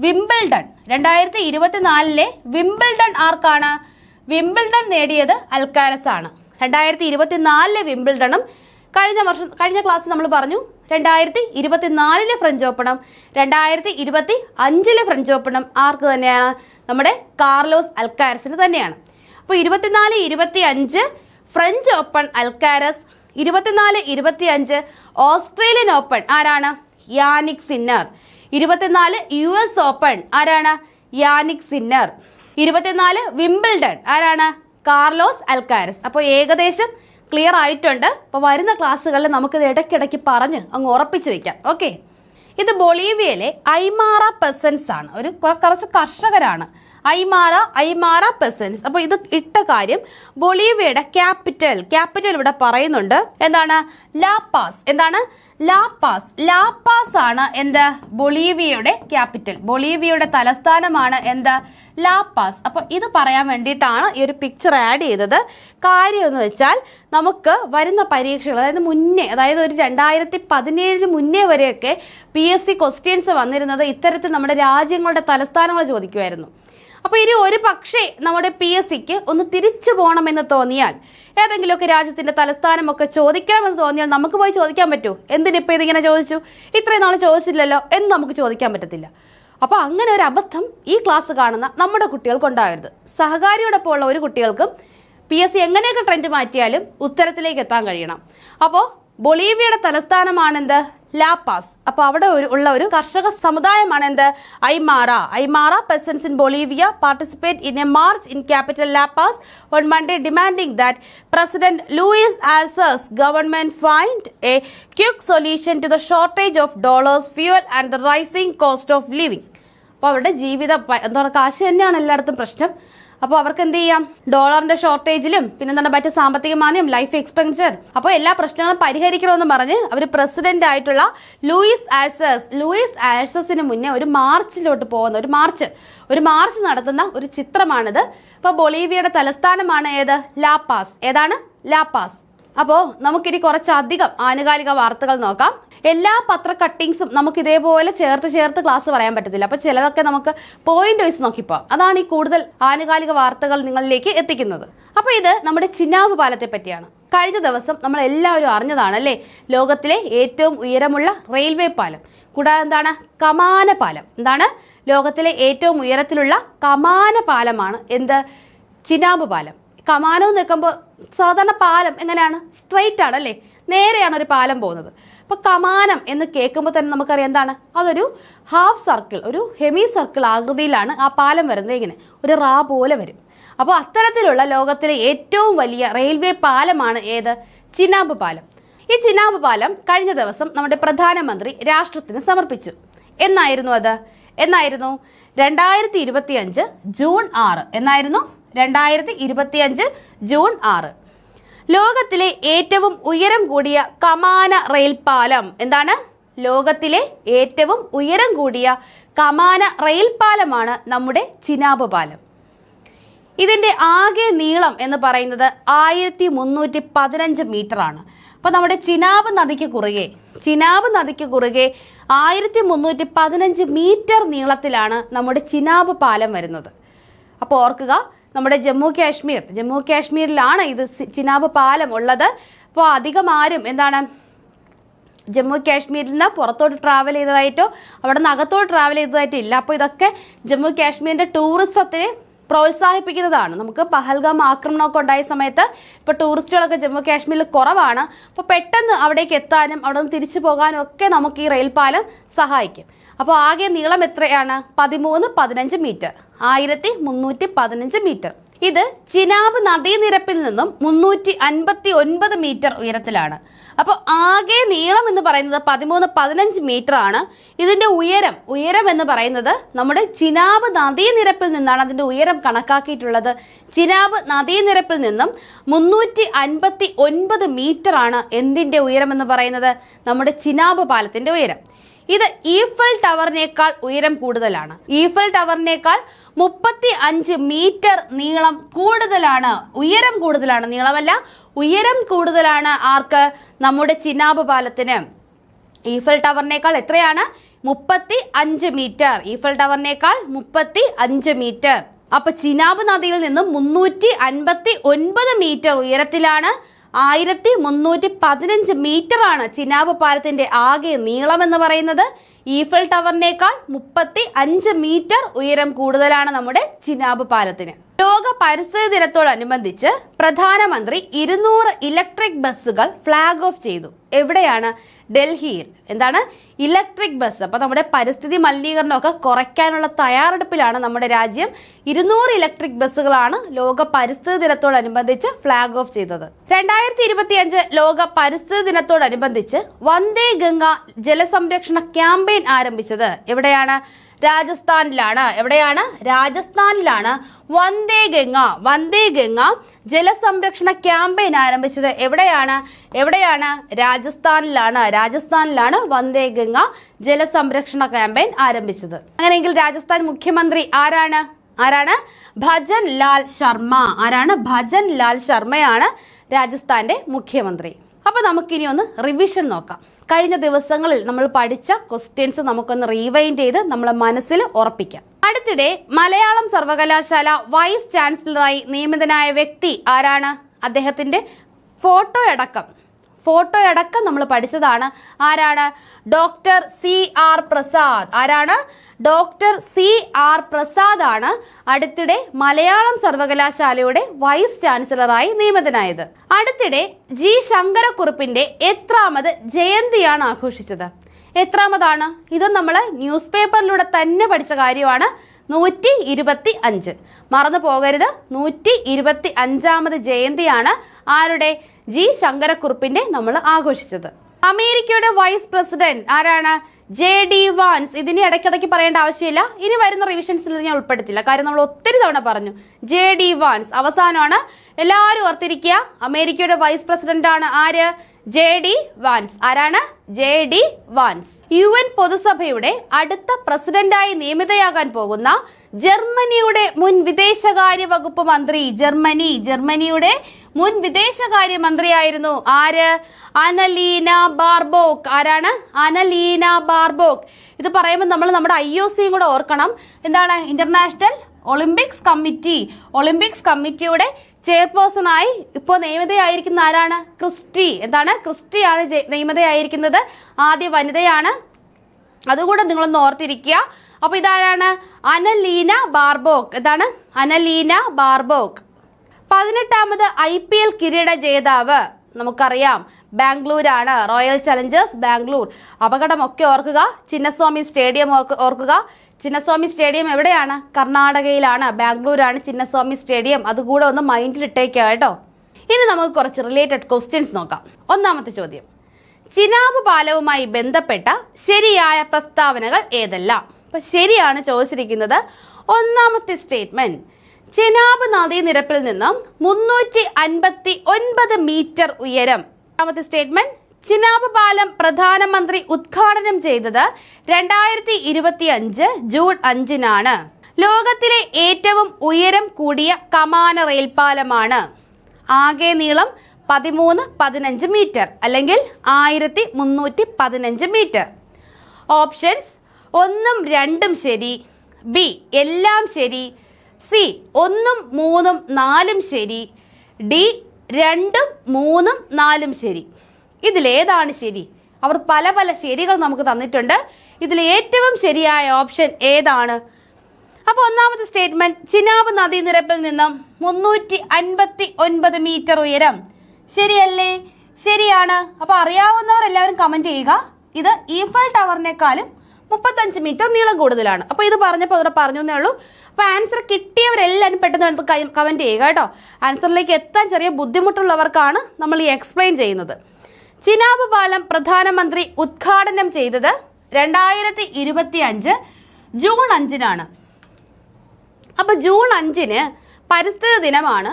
വിംബിൾഡൺ, 2024 വിംബിൾഡൺ ആർക്കാണ്? വിംബിൾഡൺ നേടിയത് അൽക്കാരസ് ആണ്. 2024 വിംബിൾഡണും കഴിഞ്ഞ ക്ലാസ്സിൽ നമ്മൾ പറഞ്ഞു 2024 ഫ്രഞ്ച് ഓപ്പണും 2025 ഫ്രഞ്ച് ഓപ്പണും ആർക്ക് തന്നെയാണ്? നമ്മുടെ കാർലോസ് അൽക്കാരസിന് തന്നെയാണ്. അപ്പോൾ 24-25 French Open Alcaraz, 24-25 Australian Open ആരാണ്? Jannik Sinner. 24 US ഓപ്പൺ ആരാണ്? Jannik Sinner. 24 വിംബിൾഡൺ ആരാണ്? Carlos Alcaraz. അപ്പോൾ ഏകദേശം ക്ലിയർ ആയിട്ടുണ്ട്. അപ്പോൾ വരുന്ന ക്ലാസ്സുകളിൽ നമുക്കിത് ഇടയ്ക്കിടയ്ക്ക് പറഞ്ഞ് അങ്ങ് ഉറപ്പിച്ച് വെക്കാം. ഓക്കെ, ഇത് ബൊളീവിയയിലെ ഐമാറ പെസൻസ് ആണ്. കുറച്ച് കർഷകരാണ് ഐമാറ പെസൻസ്. അപ്പോൾ ഇത് ഇട്ട കാര്യം ബൊളീവിയയുടെ ക്യാപിറ്റൽ ഇവിടെ പറയുന്നുണ്ട്. എന്താണ്? ലാപാസ്. എന്താണ്? ലാപാസ് ആണ് എന്ത്? ബൊളീവിയയുടെ ക്യാപിറ്റൽ. ബൊളീവിയയുടെ തലസ്ഥാനമാണ് എന്ത്? ലാപാസ്. അപ്പൊ ഇത് പറയാൻ വേണ്ടിയിട്ടാണ് ഈ ഒരു പിക്ചർ ആഡ് ചെയ്തത്. കാര്യം എന്ന് വെച്ചാൽ നമുക്ക് വരുന്ന പരീക്ഷകൾ അതായത് ഒരു 2017 മുന്നേ വരെയൊക്കെ PSC ക്വസ്റ്റ്യൻസ് വന്നിരുന്നത് ഇത്തരത്തിൽ നമ്മുടെ രാജ്യങ്ങളുടെ തലസ്ഥാനങ്ങൾ ചോദിക്കുമായിരുന്നു. അപ്പോൾ ഇനി ഒരു പക്ഷേ നമ്മുടെ PSCക്ക് ഒന്ന് തിരിച്ചു പോകണമെന്ന് തോന്നിയാൽ, ഏതെങ്കിലുമൊക്കെ രാജ്യത്തിന്റെ തലസ്ഥാനമൊക്കെ ചോദിക്കാമെന്ന് തോന്നിയാൽ നമുക്ക് പോയി ചോദിക്കാൻ പറ്റുമോ? എന്തിനിപ്പോൾ ഇതിങ്ങനെ ചോദിച്ചു? ഇത്രയും നാൾ ചോദിച്ചില്ലല്ലോ എന്ന് നമുക്ക് ചോദിക്കാൻ പറ്റത്തില്ല. അപ്പോൾ അങ്ങനെ ഒരു അബദ്ധം ഈ ക്ലാസ് കാണുന്ന നമ്മുടെ കുട്ടികൾക്ക് ഉണ്ടാവരുത്. സഹകാരിയോടൊപ്പം ഉള്ള ഒരു കുട്ടികൾക്കും PSC എങ്ങനെയൊക്കെ ട്രെൻഡ് മാറ്റിയാലും ഉത്തരത്തിലേക്ക് എത്താൻ കഴിയണം. അപ്പോൾ ബൊളീവിയയുടെ തലസ്ഥാനമാണ് എന്ത്? ലാപാസ്. അപ്പോൾ അവിടെ ഉള്ള ഒരു കർഷക സമുദായമാണ് എന്ത്? ഐമാറ peasants in Bolivia participate in a march in capital La Paz on Monday demanding that President Luis Arce's government find a quick solution to the shortage of dollars, fuel and the rising cost of living. അപ്പോൾ അവരുടെ ജീവിത കാശ് തന്നെയാണ് എല്ലായിടത്തും പ്രശ്നം. അപ്പോൾ അവർക്ക് എന്ത് ചെയ്യാം, ഡോളറിന്റെ ഷോർട്ടേജിലും പിന്നെന്താണ് മറ്റ് സാമ്പത്തിക മാന്ദ്യം, ലൈഫ് എക്സ്പെൻഡിച്ചർ, അപ്പോൾ എല്ലാ പ്രശ്നങ്ങളും പരിഹരിക്കണമെന്ന് പറഞ്ഞ് അവർ പ്രസിഡന്റ് ആയിട്ടുള്ള ലൂയിസ് ആഴ്സസിന് മുന്നേ ഒരു മാർച്ചിലോട്ട് പോകുന്ന ഒരു മാർച്ച് നടത്തുന്ന ഒരു ചിത്രമാണിത്. അപ്പോൾ ബൊളീവിയയുടെ തലസ്ഥാനമാണ് ഏത്? ലാപാസ്. ഏതാണ്? ലാപാസ്. അപ്പോൾ നമുക്കിനി കുറച്ചധികം ആനുകാലിക വാർത്തകൾ നോക്കാം. എല്ലാ പത്ര കട്ടിങ്സും നമുക്ക് ഇതേപോലെ ചേർത്ത് ക്ലാസ് പറയാൻ പറ്റത്തില്ല. അപ്പോൾ ചിലതൊക്കെ നമുക്ക് പോയിന്റ് വൈസ് നോക്കിപ്പോവാം. അതാണ് ഈ കൂടുതൽ ആനുകാലിക വാർത്തകൾ നിങ്ങളിലേക്ക് എത്തിക്കുന്നത്. അപ്പോൾ ഇത് നമ്മുടെ ചിനാബ് പാലത്തെ പറ്റിയാണ്. കഴിഞ്ഞ ദിവസം നമ്മൾ എല്ലാവരും അറിഞ്ഞതാണ് അല്ലേ, ലോകത്തിലെ ഏറ്റവും ഉയരമുള്ള റെയിൽവേ പാലം. കൂടാതെ എന്താണ്? കമാന പാലം. എന്താണ്? ലോകത്തിലെ ഏറ്റവും ഉയരത്തിലുള്ള കമാന പാലമാണ് എന്ത്? ചിനാബ് പാലം. കമാനം നിൽക്കുമ്പോൾ സാധാരണ പാലം എങ്ങനെയാണ്? സ്ട്രെയിറ്റ് ആണ് അല്ലേ, നേരെയാണ് ഒരു പാലം പോകുന്നത്. അപ്പോൾ കമാനം എന്ന് കേൾക്കുമ്പോൾ തന്നെ നമുക്കറിയാം എന്താണ്, അതൊരു ഹാഫ് സർക്കിൾ, ഒരു ഹെമി സർക്കിൾ ആകൃതിയിലാണ് ആ പാലം വരുന്നത്. ഇങ്ങനെ ഒരു റാ പോലെ വരും. അപ്പോൾ അത്തരത്തിലുള്ള ലോകത്തിലെ ഏറ്റവും വലിയ റെയിൽവേ പാലമാണ് ഏത്? ചിനാബ് പാലം. ഈ ചിനാബ് പാലം കഴിഞ്ഞ ദിവസം നമ്മുടെ പ്രധാനമന്ത്രി രാഷ്ട്രത്തിന് സമർപ്പിച്ചു. എന്നായിരുന്നു 2025 ജൂൺ 6. എന്നായിരുന്നു 2025 ജൂൺ 6. ലോകത്തിലെ ഏറ്റവും ഉയരം കൂടിയ കമാന റെയിൽ പാലം. എന്താണ്? ലോകത്തിലെ ഏറ്റവും ഉയരം കൂടിയ കമാന റെയിൽ പാലമാണ് നമ്മുടെ ചിനാബ് പാലം. ഇതിന്റെ ആകെ നീളം എന്ന് പറയുന്നത് 1315 മീറ്റർ ആണ്. അപ്പോൾ നമ്മുടെ ചിനാബ് നദിക്ക് കുറുകെ 1315 മീറ്റർ നീളത്തിലാണ് നമ്മുടെ ചിനാബ് പാലം വരുന്നത്. അപ്പോൾ ഓർക്കുക, നമ്മുടെ ജമ്മു കാശ്മീരിലാണ് ഇത് ചിനാബ് പാലം ഉള്ളത്. അപ്പോൾ അധികം ആരും എന്താണ് ജമ്മു കാശ്മീരിൽ നിന്ന് പുറത്തോട്ട് ട്രാവൽ ചെയ്തതായിട്ടോ അവിടെ നിന്ന് അകത്തോട്ട് ട്രാവൽ ചെയ്തതായിട്ടോ ഇല്ല. അപ്പോൾ ഇതൊക്കെ ജമ്മു കാശ്മീരിന്റെ ടൂറിസത്തിനെ പ്രോത്സാഹിപ്പിക്കുന്നതാണ്. നമുക്ക് പഹൽഗാം ആക്രമണമൊക്കെ ഉണ്ടായ സമയത്ത് ഇപ്പോൾ ടൂറിസ്റ്റുകളൊക്കെ ജമ്മു കാശ്മീരിൽ കുറവാണ്. അപ്പോൾ പെട്ടെന്ന് അവിടേക്ക് എത്താനും അവിടെ നിന്ന് തിരിച്ചു പോകാനും ഒക്കെ നമുക്ക് ഈ റെയിൽ പാലം സഹായിക്കും. അപ്പോൾ ആകെ നീളം എത്രയാണ്? 1315 മീറ്റർ. 1315 മീറ്റർ. ഇത് ചിനാബ് നദീനിരപ്പിൽ നിന്നും 359 മീറ്റർ ഉയരത്തിലാണ്. അപ്പോൾ ആകെ നീളം എന്ന് പറയുന്നത് 1315 മീറ്റർ ആണ്. ഇതിന്റെ ഉയരം എന്ന് പറയുന്നത് നമ്മുടെ ചിനാബ് നദീനിരപ്പിൽ നിന്നാണ് അതിന്റെ ഉയരം കണക്കാക്കിയിട്ടുള്ളത്. ചിനാബ് നദീനിരപ്പിൽ നിന്നും 359 മീറ്റർ ആണ് എന്തിന്റെ ഉയരം എന്ന് പറയുന്നത്? നമ്മുടെ ചിനാബ് പാലത്തിന്റെ ഉയരം. ഇത് ഈഫൽ ടവറിനേക്കാൾ ഉയരം കൂടുതലാണ്. ഈഫൽ ടവറിനേക്കാൾ 35 മീറ്റർ നീളം കൂടുതലാണ്. ഉയരം കൂടുതലാണ്, നീളമല്ല, ഉയരം കൂടുതലാണ്. ആർക്ക്? നമ്മുടെ ചിനാബ് പാലത്തിന്. ഈഫൽ ടവറിനേക്കാൾ എത്രയാണ്? 35 മീറ്റർ. Eiffel ടവറിനേക്കാൾ 35 metre. അപ്പൊ ചിനാബ് നദിയിൽ നിന്നും 359 മീറ്റർ ഉയരത്തിലാണ്. 1315 മീറ്റർ ആണ് ചിനാബ് പാലത്തിന്റെ ആകെ നീളം എന്ന് പറയുന്നത്. ഈഫൽ ടവറിനേക്കാൾ 35 മീറ്റർ ഉയരം കൂടുതലാണ് നമ്മുടെ ചിനാബ് പാലത്തിന്. ലോക പരിസ്ഥിതി ദിനത്തോടനുബന്ധിച്ച് പ്രധാനമന്ത്രി 200 ഇലക്ട്രിക് ബസ്സുകൾ ഫ്ലാഗ് ഓഫ് ചെയ്തു. എവിടെയാണ്? ഡൽഹിയിൽ. എന്താണ്? Electric bus. അപ്പൊ നമ്മുടെ പരിസ്ഥിതി മലിനീകരണമൊക്കെ കുറയ്ക്കാനുള്ള തയ്യാറെടുപ്പിലാണ് നമ്മുടെ രാജ്യം. 200 ഇലക്ട്രിക് ബസ്സുകളാണ് ലോക പരിസ്ഥിതി ദിനത്തോടനുബന്ധിച്ച് ഫ്ലാഗ് ഓഫ് ചെയ്തത്. 2025 ലോക പരിസ്ഥിതി ദിനത്തോടനുബന്ധിച്ച് വന്ദേ ഗംഗ ജലസംരക്ഷണ ക്യാമ്പയിൻ ആരംഭിച്ചത് എവിടെയാണ്? രാജസ്ഥാനിലാണ്. എവിടെയാണ്? രാജസ്ഥാനിലാണ് വന്ദേ ഗംഗ ജലസംരക്ഷണ ക്യാമ്പയിൻ ആരംഭിച്ചത്. എവിടെയാണ്? രാജസ്ഥാനിലാണ് വന്ദേ ഗംഗ ജലസംരക്ഷണ ക്യാമ്പയിൻ ആരംഭിച്ചത്. അങ്ങനെയെങ്കിൽ രാജസ്ഥാൻ മുഖ്യമന്ത്രി ആരാണ്? ഭജൻ ലാൽ ശർമ്മ. ആരാണ്? ഭജൻ ലാൽ ശർമ്മയാണ് രാജസ്ഥാന്റെ മുഖ്യമന്ത്രി. അപ്പൊ നമുക്കിനി ഒന്ന് റിവിഷൻ നോക്കാം. കഴിഞ്ഞ ദിവസങ്ങളിൽ നമ്മൾ പഠിച്ച ക്വസ്റ്റ്യൻസ് നമുക്കൊന്ന് റീവൈൻഡ് ചെയ്ത് നമ്മളെ മനസ്സിൽ ഉറപ്പിക്കാം. അടുത്തിടെ മലയാളം സർവകലാശാല വൈസ് ചാൻസലറായി നിയമിതനായ വ്യക്തി ആരാണ്? അദ്ദേഹത്തിന്റെ ഫോട്ടോയടക്കം നമ്മൾ പഠിച്ചതാണ്. ആരാണ്? Doctor CR Prasad. ആരാണ്? ഡോക്ടർ CR പ്രസാദ് ആണ് അടുത്തിടെ മലയാളം സർവകലാശാലയുടെ വൈസ് ചാൻസലറായി നിയമിതനായത്. അടുത്തിടെ G ശങ്കരക്കുറുപ്പിന്റെ എത്രാമത് ജയന്തിയാണ് ആഘോഷിച്ചത്? എത്രാമതാണ്? ഇത് നമ്മൾ ന്യൂസ് പേപ്പറിലൂടെ തന്നെ പഠിച്ച കാര്യമാണ്. 125. മറന്നു പോകരുത്. 125ാമത് ജയന്തിയാണ് ആരുടെ? G ശങ്കരക്കുറുപ്പിന്റെ നമ്മൾ ആഘോഷിച്ചത്. അമേരിക്കയുടെ വൈസ് പ്രസിഡന്റ് ആരാണ്? JD Vance. ഇതിന് ഇടയ്ക്കിടയ്ക്ക് പറയേണ്ട ആവശ്യമില്ല, ഇനി വരുന്ന റിവിഷൻസിൽ ഞാൻ ഉൾപ്പെടുത്തില്ല, കാര്യം നമ്മൾ ഒത്തിരി തവണ പറഞ്ഞു. JD വാൻസ് അവസാനമാണ്. എല്ലാവരും ഓർത്തിരിക്കുക, അമേരിക്കയുടെ വൈസ് പ്രസിഡന്റ് ആണ് ആര്? JD Vance. ആരാണ്? JD Vance. UN പൊതുസഭയുടെ അടുത്ത പ്രസിഡന്റായി നിയമിതയാകാൻ പോകുന്ന ജർമ്മനിയുടെ മുൻ വിദേശകാര്യ വകുപ്പ് മന്ത്രി. ജർമ്മനിയുടെ മുൻ വിദേശകാര്യ മന്ത്രിയായിരുന്നു ആര്? അനലീന ബാർബോക്ക്. ആരാണ്? അനലീന ബാർബോക്ക്. ഇത് പറയുമ്പോൾ നമ്മൾ നമ്മുടെ IOCയും കൂടെ ഓർക്കണം. എന്താണ്? ഇന്റർനാഷണൽ ഒളിമ്പിക്സ് കമ്മിറ്റിയുടെ ചെയർപേഴ്സണായി ഇപ്പോൾ നിയമിതയായിരിക്കുന്ന ആരാണ്? ക്രിസ്റ്റി. എന്താണ്? ക്രിസ്റ്റിയാണ് നിയമിതയായിരിക്കുന്നത്. ആദ്യ വനിതയാണ്. അതുകൂടെ നിങ്ങളൊന്ന് ഓർത്തിരിക്കുക. അപ്പൊ ഇതാരാണ്? അനലീന ബാർബോക്ക്. എന്താണ്? അനലീന ബാർബോക്ക്. 18ാമത് IPL കിരീട ജേതാവ് നമുക്കറിയാം, ബാംഗ്ലൂരാണ്. Royal Challengers Bangalore. അപകടമൊക്കെ ഓർക്കുക. ചിന്നസ്വാമി സ്റ്റേഡിയം ഓർക്കുക. ചിന്നസ്വാമി സ്റ്റേഡിയം എവിടെയാണ്? കർണാടകയിലാണ്. ബാംഗ്ലൂരാണ് ചിന്നസ്വാമി സ്റ്റേഡിയം. അതുകൂടെ ഒന്ന് മൈൻഡിൽ ഇട്ടേക്കുക കേട്ടോ. ഇനി നമുക്ക് കുറച്ച് റിലേറ്റഡ് ക്വസ്റ്റ്യൻസ് നോക്കാം. ഒന്നാമത്തെ ചോദ്യം, ചിനാബ് പാലവുമായി ബന്ധപ്പെട്ട ശരിയായ പ്രസ്താവനകൾ ഏതെല്ലാം? അപ്പൊ ശരിയാണ് ചോദിച്ചിരിക്കുന്നത്. ഒന്നാമത്തെ സ്റ്റേറ്റ്മെന്റ്, ചിനാബ് നദീനിരപ്പിൽ നിന്നും 359 മീറ്റർ ഉയരം. രണ്ടാമത്തെ സ്റ്റേറ്റ്മെന്റ്, ചിനാബ് പാലം പ്രധാനമന്ത്രി ഉദ്ഘാടനം ചെയ്തത് 2025 ജൂൺ 5-നാണ്. ലോകത്തിലെ ഏറ്റവും ഉയരം കൂടിയ കമാന റെയിൽപാലമാണ്. ആകെ നീളം 13-15 മീറ്റർ അല്ലെങ്കിൽ 1315 മീറ്റർ. ഓപ്ഷൻസ് 1ഉം 2ഉം ശരി, ബി എല്ലാം ശരി, സി 1ഉം 3ഉം 4ഉം ശരി, ഡി 2ഉം 3ഉം 4ഉം ശരി. ഇതിലേതാണ് ശരി? അവർ പല പല ശരികൾ നമുക്ക് തന്നിട്ടുണ്ട്. ഇതിൽ ഏറ്റവും ശരിയായ ഓപ്ഷൻ ഏതാണ്? അപ്പോൾ ഒന്നാമത്തെ സ്റ്റേറ്റ്മെന്റ്, ചിനാബ് നദീനിരപ്പിൽ നിന്നും 359 മീറ്റർ ഉയരം. ശരിയല്ലേ? ശരിയാണ്. അപ്പോൾ അറിയാവുന്നവർ എല്ലാവരും കമന്റ് ചെയ്യുക. ഇത് ഈഫൽ ടവറിനേക്കാളും 35 മീറ്റർ നീളം കൂടുതലാണ്. അപ്പോൾ ഇത് പറഞ്ഞപ്പോൾ ഇവിടെ പറഞ്ഞു എന്നേ ഉള്ളൂ. അപ്പോൾ ആൻസർ കിട്ടിയവരെല്ലാവരും പെട്ടെന്ന് കമന്റ് ചെയ്യുക കേട്ടോ. ആൻസറിലേക്ക് എത്താൻ ചെറിയ ബുദ്ധിമുട്ടുള്ളവർക്കാണ് നമ്മൾ ഈ എക്സ്പ്ലെയിൻ ചെയ്യുന്നത്. ചിനാബ് പാലം പ്രധാനമന്ത്രി ഉദ്ഘാടനം ചെയ്തത് 2025 ജൂൺ 5-നാണ്. അപ്പോൾ ജൂൺ 5-ന് പരിസ്ഥിതി ദിനമാണ്.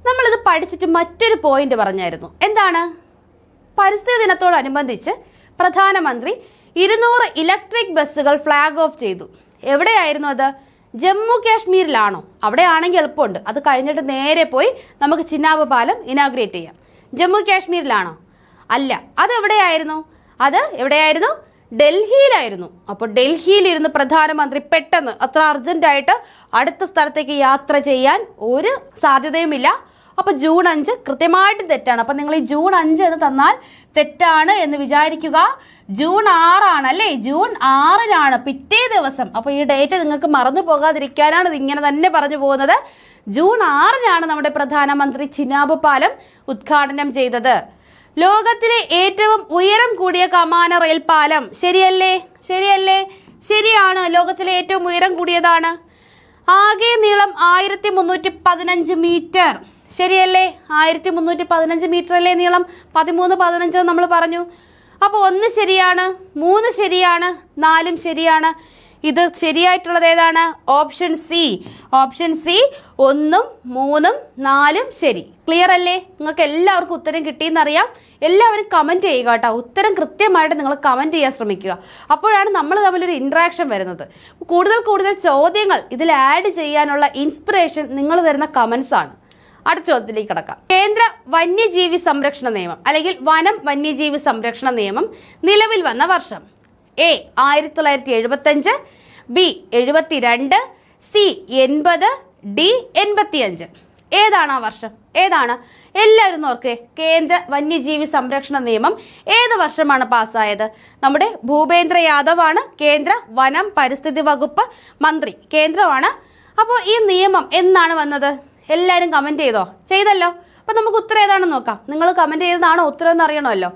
നമ്മളിത് പഠിച്ചിട്ട് മറ്റൊരു പോയിന്റ് പറഞ്ഞായിരുന്നു. എന്താണ്? പരിസ്ഥിതി ദിനത്തോടനുബന്ധിച്ച് പ്രധാനമന്ത്രി 200 ഇലക്ട്രിക് ബസ്സുകൾ ഫ്ലാഗ് ഓഫ് ചെയ്തു. എവിടെയായിരുന്നു അത്? ജമ്മു കാശ്മീരിലാണോ? അവിടെ ആണെങ്കിൽ എളുപ്പമുണ്ട്. അത് കഴിഞ്ഞിട്ട് നേരെ പോയി നമുക്ക് ചിനാബ് പാലം ഇനാഗ്രേറ്റ് ചെയ്യാം. ജമ്മു കാശ്മീരിലാണോ? അല്ല. അതെവിടെയായിരുന്നു? അത് എവിടെയായിരുന്നു? ഡൽഹിയിലായിരുന്നു. അപ്പോൾ ഡൽഹിയിലിരുന്ന് പ്രധാനമന്ത്രി പെട്ടെന്ന് അത്ര അർജന്റായിട്ട് അടുത്ത സ്ഥലത്തേക്ക് യാത്ര ചെയ്യാൻ ഒരു സാധ്യതയുമില്ല. അപ്പോൾ ജൂൺ 5 കൃത്യമായിട്ട് തെറ്റാണ്. അപ്പം നിങ്ങൾ ഈ ജൂൺ 5 എന്ന് തന്നാൽ തെറ്റാണ് എന്ന് വിചാരിക്കുക. ജൂൺ 6 ആണല്ലേ? ജൂൺ 6-നാണ്, പിറ്റേ ദിവസം. അപ്പോൾ ഈ ഡേറ്റ് നിങ്ങൾക്ക് മറന്നു പോകാതിരിക്കാനാണ് ഇത് ഇങ്ങനെ തന്നെ പറഞ്ഞു പോകുന്നത്. ജൂൺ 6-നാണ് നമ്മുടെ പ്രധാനമന്ത്രി ചിനാബ് പാലം ഉദ്ഘാടനം ചെയ്തത്. ലോകത്തിലെ ഏറ്റവും ഉയരം കൂടിയ കമാന റെയിൽ പാലം. ശരിയല്ലേ? ശരിയാണ്. ലോകത്തിലെ ഏറ്റവും ഉയരം കൂടിയതാണ്. ആകെ നീളം 1315 മീറ്റർ. ശരിയല്ലേ? 1315 മീറ്റർ അല്ലേ നീളം? 13-15 നമ്മൾ പറഞ്ഞു. അപ്പോൾ 1 ശരിയാണ്, 3 ശരിയാണ്, 4ഉം ശരിയാണ്. ഇത് ശരിയായിട്ടുള്ളത് ഏതാണ്? Option C. 1ഉം 3ഉം 4ഉം ശരി. ക്ലിയർ അല്ലേ? നിങ്ങൾക്ക് എല്ലാവർക്കും ഉത്തരം കിട്ടിയെന്നറിയാം. എല്ലാവരും കമന്റ് ചെയ്യുക കേട്ടോ. ഉത്തരം കൃത്യമായിട്ട് നിങ്ങൾ കമന്റ് ചെയ്യാൻ ശ്രമിക്കുക. അപ്പോഴാണ് നമ്മൾ തമ്മിലൊരു ഇന്ററാക്ഷൻ വരുന്നത്. കൂടുതൽ ചോദ്യങ്ങൾ ഇതിൽ ആഡ് ചെയ്യാനുള്ള ഇൻസ്പിറേഷൻ നിങ്ങൾ തരുന്ന കമന്റ്സ് ആണ്. അടുത്ത ചോദ്യത്തിലേക്ക് കടക്കാം. കേന്ദ്ര വന്യജീവി സംരക്ഷണ നിയമം അല്ലെങ്കിൽ വനം വന്യജീവി സംരക്ഷണ നിയമം നിലവിൽ വന്ന വർഷം? A 1975, B 72, C 80, D 85. ഏതാണ് ആ വർഷം? ഏതാണ്? എല്ലാവരും ഓർക്കേ. കേന്ദ്ര വന്യജീവി സംരക്ഷണ നിയമം ഏത് വർഷമാണ് പാസ്സായത്? നമ്മുടെ ഭൂപേന്ദ്ര യാദവ് ആണ് കേന്ദ്ര വനം പരിസ്ഥിതി വകുപ്പ് മന്ത്രി. കേന്ദ്രമാണ്. അപ്പോൾ ഈ നിയമം എന്നാണ് വന്നത്? എല്ലാവരും കമന്റ് ചെയ്തല്ലോ. അപ്പോൾ നമുക്ക് ഉത്തരം ഏതാണെന്ന് നോക്കാം. നിങ്ങൾ കമന്റ് ചെയ്തതാണോ ഉത്തരം എന്ന് അറിയണമല്ലോ.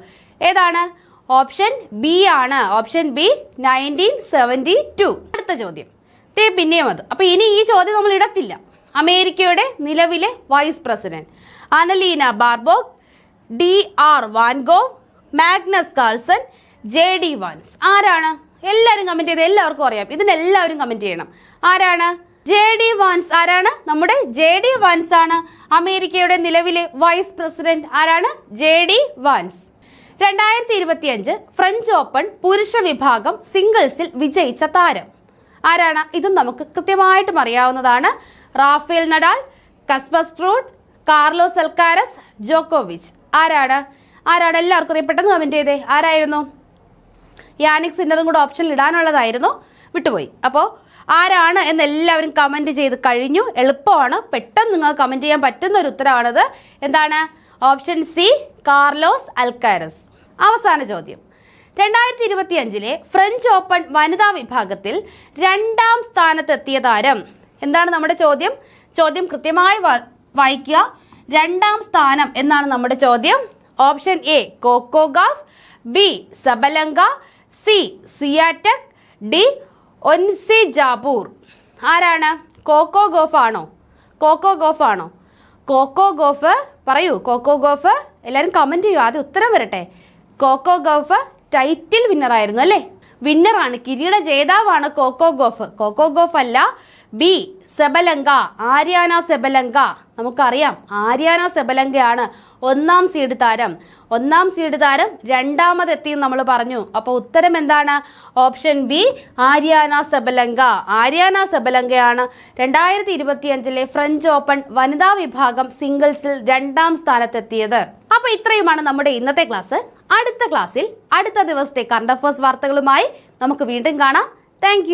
ഏതാണ്? ഓപ്ഷൻ ബി ആണ്. Option B 1972. അടുത്ത ചോദ്യം പിന്നെയും അത്. അപ്പോൾ ഇനി ഈ ചോദ്യം നമ്മൾ ഇടത്തില്ല. അമേരിക്കയുടെ നിലവിലെ vice president Annalena Baerbock, DR Van Gogh, Magnus Carlsen, JD Vance. ആരാണ്? എല്ലാവരും കമന്റ് ചെയ്ത്, എല്ലാവർക്കും അറിയാം. ഇതിനെല്ലാവരും കമന്റ് ചെയ്യണം. ആരാണ്? JD Vance. ആരാണ്? നമ്മുടെ JD വാൻസ് ആണ് അമേരിക്കയുടെ നിലവിലെ വൈസ് പ്രസിഡന്റ്. ആരാണ്? JD Vance. 2025 ഫ്രഞ്ച് ഓപ്പൺ പുരുഷ വിഭാഗം സിംഗിൾസിൽ വിജയിച്ച താരം ആരാണ്? ഇതും നമുക്ക് കൃത്യമായിട്ടും അറിയാവുന്നതാണ്. Rafael Nadal, Casper Ruud, Carlos Alcaraz, ജോക്കോവിച്ച്. ആരാണ്? എല്ലാവർക്കും അറിയാം. പെട്ടെന്ന് കമന്റ് ചെയ്തേ. ആരായിരുന്നു? യാനിക് സിന്നറും കൂടെ ഓപ്ഷനിൽ ഇടാനുള്ളതായിരുന്നു, വിട്ടുപോയി. അപ്പോൾ ആരാണ് എന്ന് എല്ലാവരും കമന്റ് ചെയ്ത് കഴിഞ്ഞു. എളുപ്പമാണ്, പെട്ടെന്ന് നിങ്ങൾ കമന്റ് ചെയ്യാൻ പറ്റുന്ന ഒരു ഉത്തരവാണത്. എന്താണ്? Option C, Carlos Alcaraz. അവസാന ചോദ്യം. 2025 ഫ്രഞ്ച് ഓപ്പൺ വനിതാ വിഭാഗത്തിൽ 2ാം സ്ഥാനത്തെത്തിയ താരം. എന്താണ് നമ്മുടെ ചോദ്യം? ചോദ്യം കൃത്യമായി വായിക്കുക. 2ാം സ്ഥാനം എന്നാണ് നമ്മുടെ ചോദ്യം. Option A Coco Gauff, B Sabalenka, C Swiatek, D Ons Jabeur. ആരാണ്? കോക്കോ ഗോഫ് ആണോ? കോക്കോ ഗോഫ് പറയൂ. കോക്കോ ഗോഫ് എല്ലാവരും കമന്റ് ചെയ്യൂ. ആദ്യം ഉത്തരം വരട്ടെ. കോക്കോ ഗോഫ് ടൈറ്റിൽ വിന്നർ ആയിരുന്നു അല്ലേ? വിന്നറാണ്, കിരീട ജേതാവാണ് കോക്കോ ഗോഫ് അല്ല. B സെബലങ്ക, Aryna സെബലങ്ക. നമുക്കറിയാം ആര്യാന സെബലങ്കയാണ് 1ാം സീഡ് താരം. 1ാം സീഡ് താരം 2ാമതെത്തി നമ്മൾ പറഞ്ഞു. അപ്പോൾ ഉത്തരം എന്താണ്? ഓപ്ഷൻ ബി, ആര്യാന സെബലങ്കയാണ് 2025 ഫ്രഞ്ച് ഓപ്പൺ വനിതാ വിഭാഗം സിംഗിൾസിൽ 2ാം സ്ഥാനത്തെത്തിയത്. അപ്പൊ ഇത്രയുമാണ് നമ്മുടെ ഇന്നത്തെ ക്ലാസ്. അടുത്ത ക്ലാസ്സിൽ അടുത്ത ദിവസത്തെ കറണ്ട് അഫയേഴ്സ് വാർത്തകളുമായി നമുക്ക് വീണ്ടും കാണാം. താങ്ക്